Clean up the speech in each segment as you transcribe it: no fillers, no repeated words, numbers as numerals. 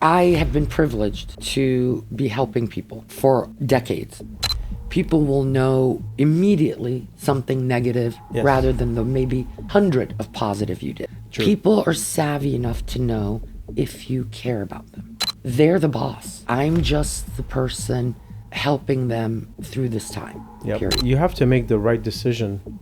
I have been privileged to be helping people for decades. People will know immediately something negative Yes. rather than the maybe 100 of positive you did. True. People are savvy enough to know if you care about them. They're the boss. I'm just the person helping them through this time. Yep. Period. You have to make the right decision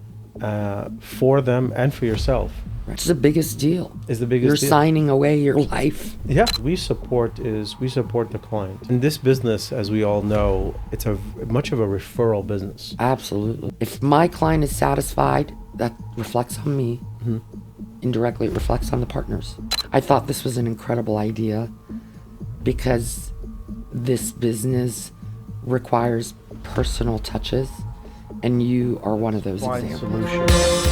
for them and for yourself. It's the biggest deal. Is the biggest You're deal. signing away your life. Yeah, we support the client. In this business, as we all know, it's a much of a referral business. Absolutely. If my client is satisfied, that reflects on me. Indirectly, it reflects on the partners. I thought this was an incredible idea because this business requires personal touches, and you are one of those examples.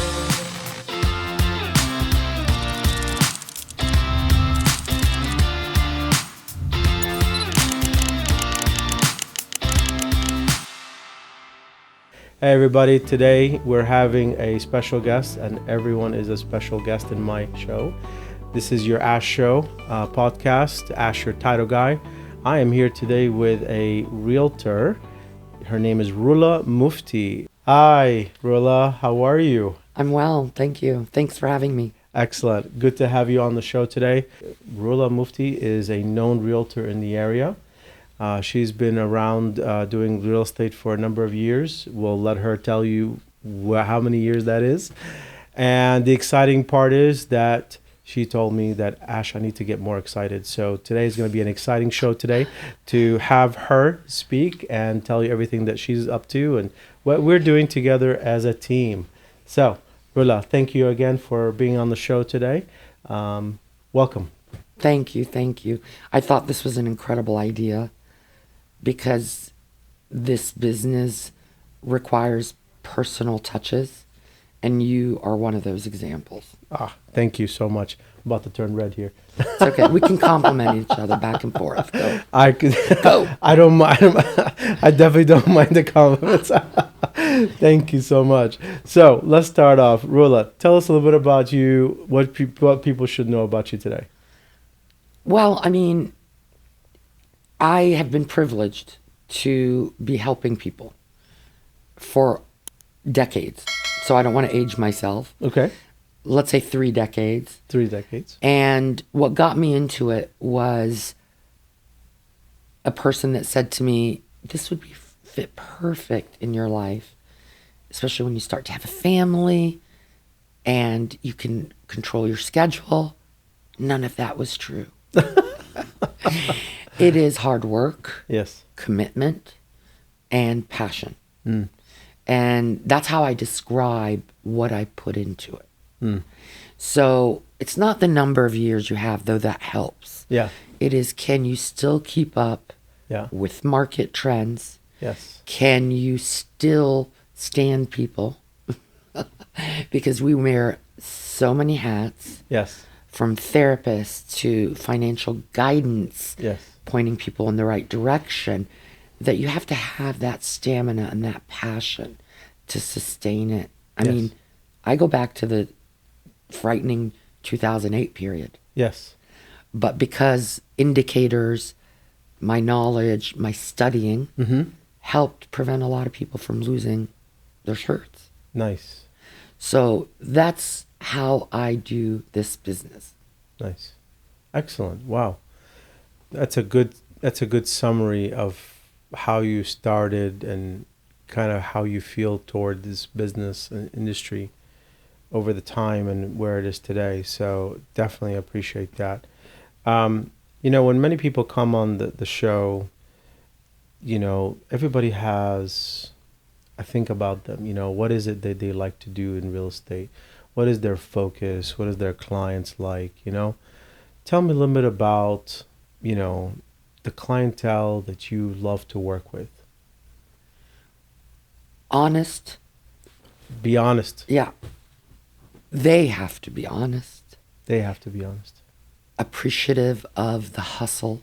Hey everybody, today we're having a special guest, and everyone is a special guest in my show. This is your Ash Show podcast, Ash, your title guy. I am here today with a realtor. Her name is Rula Mufti. Hi, Rula, how are you? I'm well, thank you. Thanks for having me. Excellent. Good to have you on the show today. Rula Mufti is a known realtor in the area. She's been around doing real estate for a number of years. We'll let her tell you how many years that is. And the exciting part is that she told me that, Ash, I need to get more excited. So today is going to be an exciting show today to have her speak and tell you everything that she's up to and what we're doing together as a team. So, Rula, thank you again for being on the show today. Welcome. Thank you. I thought this was an incredible idea because this business requires personal touches, and you are one of those examples. Thank you so much. I'm about to turn red here. It's okay. We can compliment each other back and forth. Go. Go. I don't mind. I definitely don't mind the compliments. Thank you so much. So let's start off. Rula, tell us a little bit about you, what people should know about you today. Well, I mean, I have been privileged to be helping people for decades. So I don't want to age myself. Okay. Let's say 3 decades. 3 decades. And what got me into it was a person that said to me, this would be fit perfect in your life, especially when you start to have a family and you can control your schedule. None of that was true. It is hard work, Yes. commitment, and passion. And that's how I describe what I put into it. So it's not the number of years you have, though that helps. Yeah. It is, can you still keep up Yeah. with market trends? Yes. Can you still stand people? Because we wear so many hats, Yes. from therapists to financial guidance, Yes. pointing people in the right direction, that you have to have that stamina and that passion to sustain it. I Yes. mean, I go back to the frightening 2008 period, Yes. but because indicators, my knowledge, my studying helped prevent a lot of people from losing their shirts. Nice. So that's how I do this business. Nice. Excellent. Wow. That's a good summary of how you started and kind of how you feel toward this business and industry over the time and where it is today. So definitely appreciate that. When many people come on the show, everybody has, I think about them, what is it that they like to do in real estate? What is their focus? What is their clients like? Tell me a little bit about, the clientele that you love to work with. Honest. Be honest. Yeah. They have to be honest. They have to be honest. Appreciative of the hustle.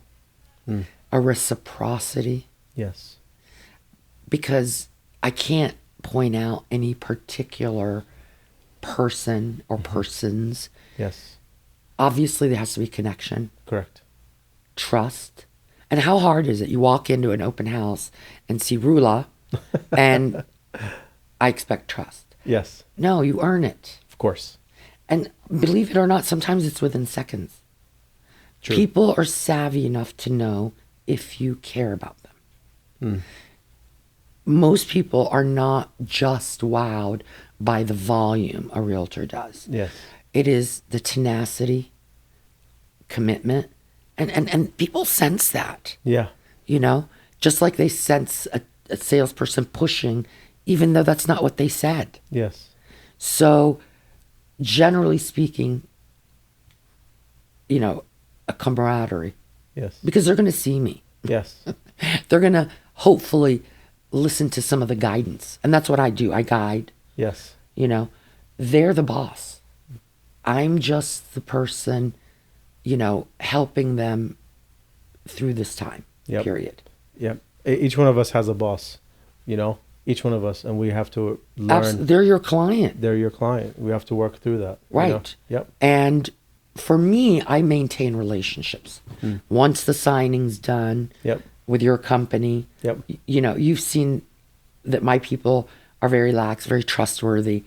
A reciprocity. Yes. Because I can't point out any particular person or persons. Yes. Obviously, there has to be connection. Correct. trust. And how hard is it? You walk into an open house and see Rula, and I expect trust. Yes, No, you earn it. of course. And believe it or not, sometimes it's within seconds. True. People are savvy enough to know if you care about them. Most people are not just wowed by the volume a realtor does. Yes. It is the tenacity, commitment, and people sense that, Yeah. you know, just like they sense a salesperson pushing, even though that's not what they said. Yes. So, generally speaking, you know, a camaraderie, Yes. because they're going to see me. Yes. They're going to hopefully listen to some of the guidance. And that's what I do. I guide, Yes. you know. They're the boss. I'm just the person, you know, helping them through this time, Yep. period. Yep. Each one of us has a boss, you know, each one of us, and we have to learn. They're your client. They're your client. We have to work through that. you know? Right. Yep. And for me, I maintain relationships. Once the signing's done Yep. with your company, Yep. you know, you've seen that my people are very lax, very trustworthy,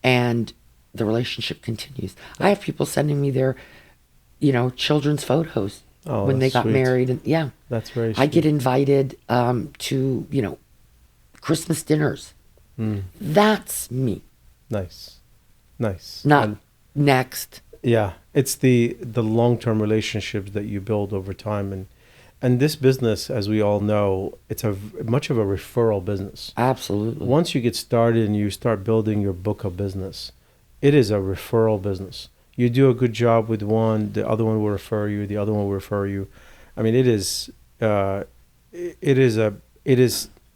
and the relationship continues. I have people sending me their, you know, children's photos Oh, when they that's got sweet. married. And yeah, That's very I get sweet. invited to, you know, Christmas dinners. That's me. Nice. Nice. Not And- next. yeah, it's the long-term relationships that you build over time, and this business, as we all know, it's much of a referral business. Absolutely. Once you get started and you start building your book of business, it is a referral business. You do a good job with one, the other one will refer you, the other one will refer you. I mean, it is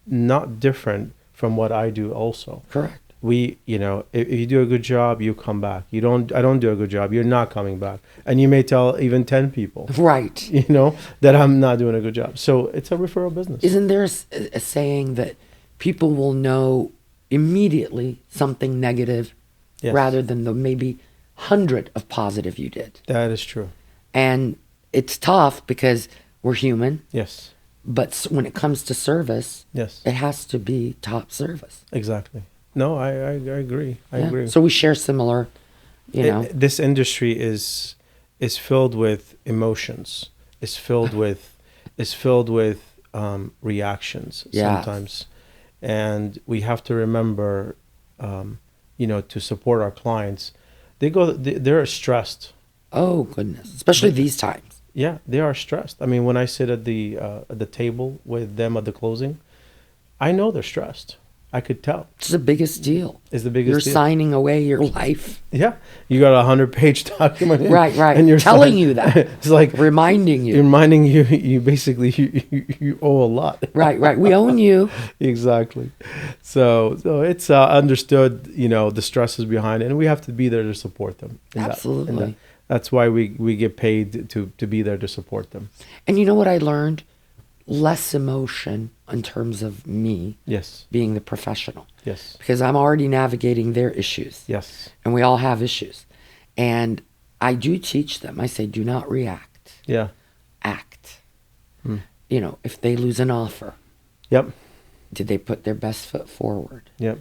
not different from what I do also. Correct. We, you know, if you do a good job, you come back. I don't do a good job, you're not coming back. And you may tell even 10 people, Right. you know, that I'm not doing a good job. So it's a referral business. Isn't there a saying that people will know immediately something negative Yes. rather than the maybe 100 of positive you did? That is true. And it's tough because we're human, Yes. but when it comes to service, Yes. it has to be top service. Exactly. No, I agree. I Yeah. agree. So we share similar, you know. This industry is filled with emotions. It's filled with reactions Yes. sometimes, and we have to remember, you know, to support our clients. They're stressed. Oh goodness, especially these times. Yeah, they are stressed. I mean, when I sit at the table with them at the closing, I know they're stressed. I could tell. It's the biggest deal. It's the biggest You're deal. signing away your life. Yeah, you got a 100-page document. Right, right. And you're Telling you that. It's like Reminding you. reminding you. You basically you owe a lot. Right, right. We own you. Exactly. So it's understood. You know, the stresses behind it, and we have to be there to support them. Absolutely. That's why we get paid to be there to support them. And you know what I learned? Less emotion in terms of me Yes. being the professional. Yes. Because I'm already navigating their issues. Yes. And we all have issues. And I do teach them. I say, do not react. Yeah. Act. You know, if they lose an offer, Yep. did they put their best foot forward? Yep.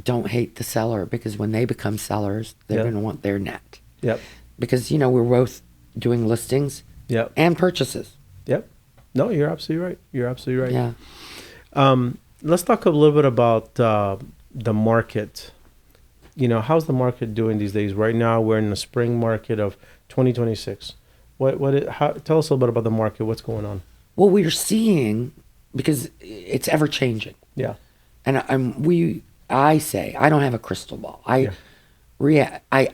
Don't hate the seller, because when they become sellers, they're Yeah. going to want their net. Yep. Because, you know, we're both doing listings Yep. and purchases. Yep. No, you're absolutely right. You're absolutely right. Yeah. Let's talk a little bit about the market. You know, how's the market doing these days? Right now, we're in the spring market of 2026. Tell us a little bit about the market. What's going on? Well, we're seeing, because it's ever changing. Yeah. And I say, I don't have a crystal ball. I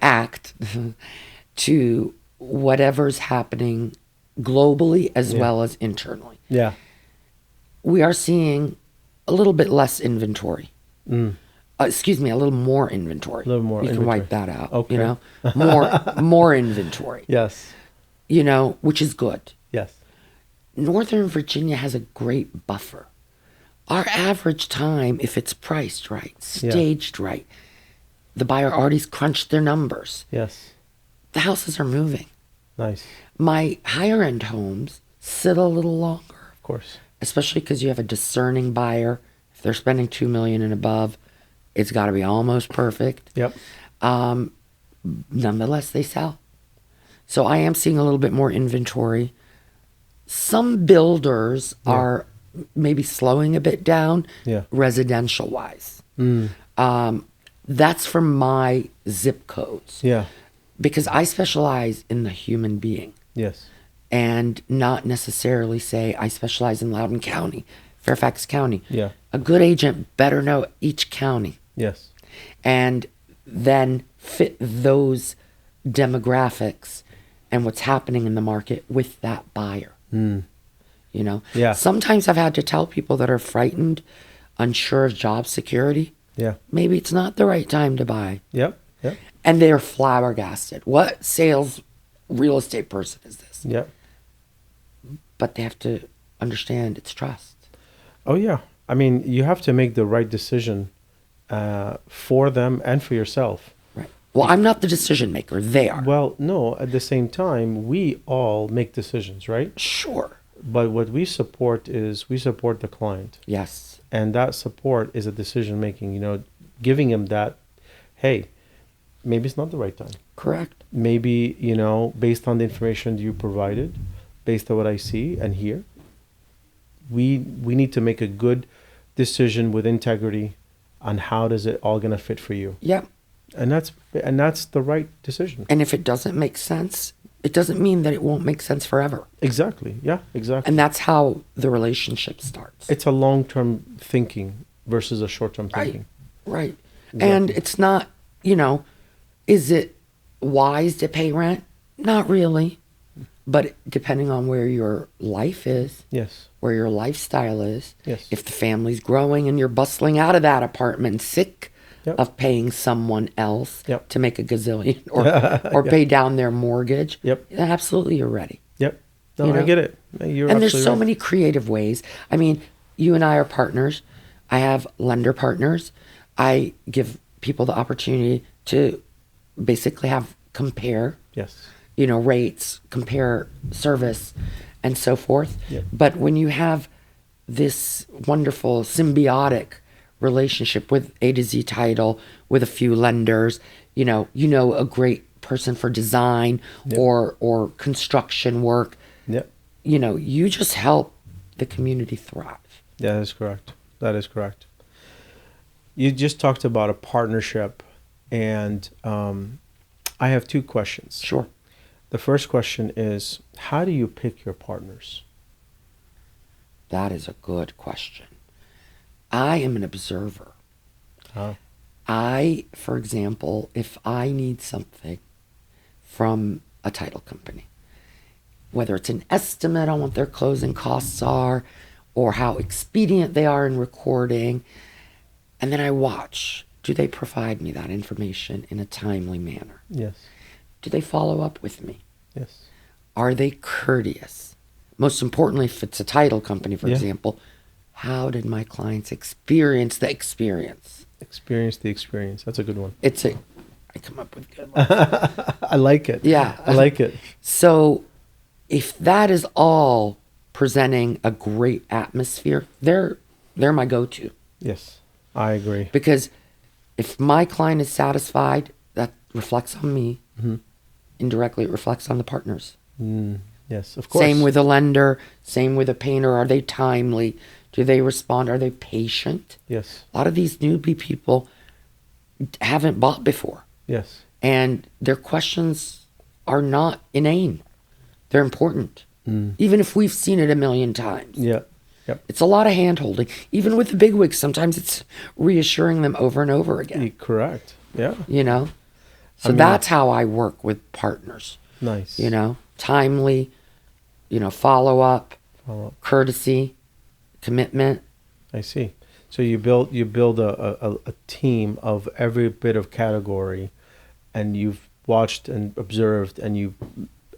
act to whatever's happening globally as well as internally. Yeah. We are seeing a little bit less inventory. Mm. Excuse me, a little more inventory. A little more You can inventory. wipe that out. Okay. You know, more inventory. Yes. You know, which is good. Yes. Northern Virginia has a great buffer. Our average time, if it's priced right, staged right, the buyer already crunched their numbers. Yes. The houses are moving. Nice. my higher end homes sit a little longer, Of course. especially because you have a discerning buyer. If they're spending 2 million and above, it's got to be almost perfect. Yep. Nonetheless, they sell. So I am seeing a little bit more inventory. Some builders are maybe slowing a bit down, Yeah. residential wise. Mm. That's from my zip codes. Yeah. Because I specialize in the human being Yes. and not necessarily say I specialize in Loudoun County, Fairfax County. Yeah. A good agent better know each county Yes. and then fit those demographics and what's happening in the market with that buyer. Mm. You know? Yeah. Sometimes I've had to tell people that are frightened, unsure of job security, Yeah. maybe it's not the right time to buy. Yep. Yep. And they're flabbergasted. What sales real estate person is this? Yep. But they have to understand it's trust. Oh yeah. I mean, you have to make the right decision for them and for yourself. Right. Well, I'm not the decision maker. They are. Well, no. At the same time, we all make decisions, right? Sure. But what we support is we support the client, Yes. and that support is a decision making. You know, giving him that, hey, maybe it's not the right time. Correct. Maybe, you know, based on the information you provided, based on what I see and hear, we need to make a good decision with integrity on how does it all gonna fit for you. Yep. And that's the right decision. And if it doesn't make sense, it doesn't mean that it won't make sense forever. Exactly. Yeah, exactly. And that's how the relationship starts. It's a long-term thinking versus a short-term Right. thinking. Right. Exactly. And it's not, you know, is it wise to pay rent? Not really. But depending on where your life is, Yes. where your lifestyle is, Yes. if the family's growing and you're bustling out of that apartment sick Yep. of paying someone else Yep. to make a gazillion or pay down their mortgage, Yep. absolutely you're ready. Yep. No, You I know? get it. You're And there's absolutely so right. many creative ways. I mean, you and I are partners. I have lender partners. I give people the opportunity to basically compare, Yes. you know, rates, compare service, and so forth. Yep. But when you have this wonderful symbiotic relationship with A to Z Title, with a few lenders, you know a great person for design Yep. or construction work, Yep. you know, you just help the community thrive. That is correct. That is correct. You just talked about a partnership, and I have two questions. Sure. The first question is, how do you pick your partners? That is a good question. I am an observer. Oh. I, for example, if I need something from a title company, whether it's an estimate on what their closing costs are or how expedient they are in recording, and then I watch, do they provide me that information in a timely manner? Yes. Do they follow up with me? Yes. Are they courteous? Most importantly, if it's a title company, for Yeah. example, how did my clients experience the experience? Experience the experience. That's a good one. I come up with good ones. I like it. Yeah. I like it. So if that is all presenting a great atmosphere, they're my go-to. Yes. I agree. Because if my client is satisfied, that reflects on me. Mhm. Indirectly, it reflects on the partners. Yes, of course. Same with a lender, same with a painter. Are they timely? Do they respond? Are they patient? Yes. A lot of these newbie people haven't bought before, Yes. and their questions are not inane. They're important. Even if we've seen it a million times. Yeah. Yep. It's a lot of hand-holding. Even with the bigwigs, sometimes it's reassuring them over and over again, Correct. Yeah. you know? So mean- that's how I work with partners, Nice. you know? Timely, follow-up, Follow-up. courtesy, commitment. I see. So you build a team of every bit of category, and you've watched and observed and you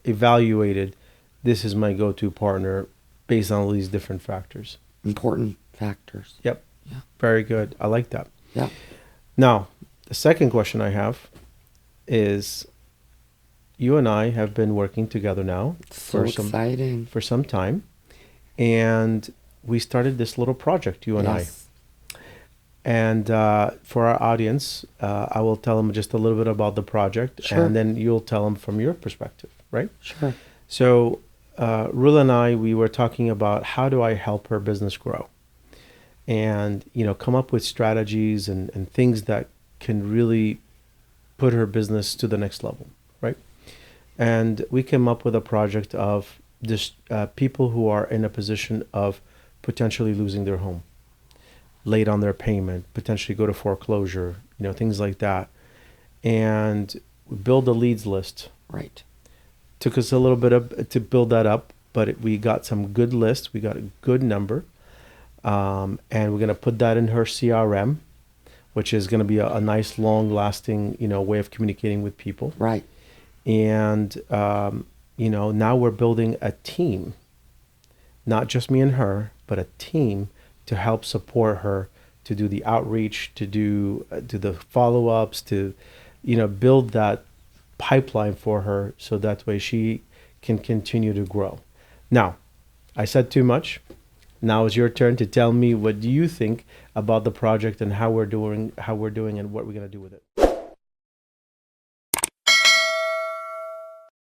evaluated. This is my go-to partner based on all these different factors. Important factors. Yep. Yeah. Very good. I like that. Yeah. Now, the second question I have is, you and I have been working together now So exciting. for some time, and we started this little project, you and I. Yes. And for our audience, I will tell them just a little bit about the project, Sure. and then you'll tell them from your perspective, right? Sure. So, Rula and I, we were talking about how do I help her business grow, and come up with strategies and things that can really put her business to the next level, right? And we came up with a project of this people who are in a position of potentially losing their home, late on their payment, potentially go to foreclosure, things like that. And we build a leads list. Right. Took us a little bit to build that up, but we got some good lists. We got a good number. And we're going to put that in her CRM, which is going to be a nice, long-lasting, way of communicating with people. Right. And, now we're building a team, not just me and her, but a team to help support her, to do the outreach, to do the follow-ups, to, build that pipeline for her so that way she can continue to grow. Now, I said too much. Now it's your turn to tell me what do you think about the project and how we're doing and what we're going to do with it.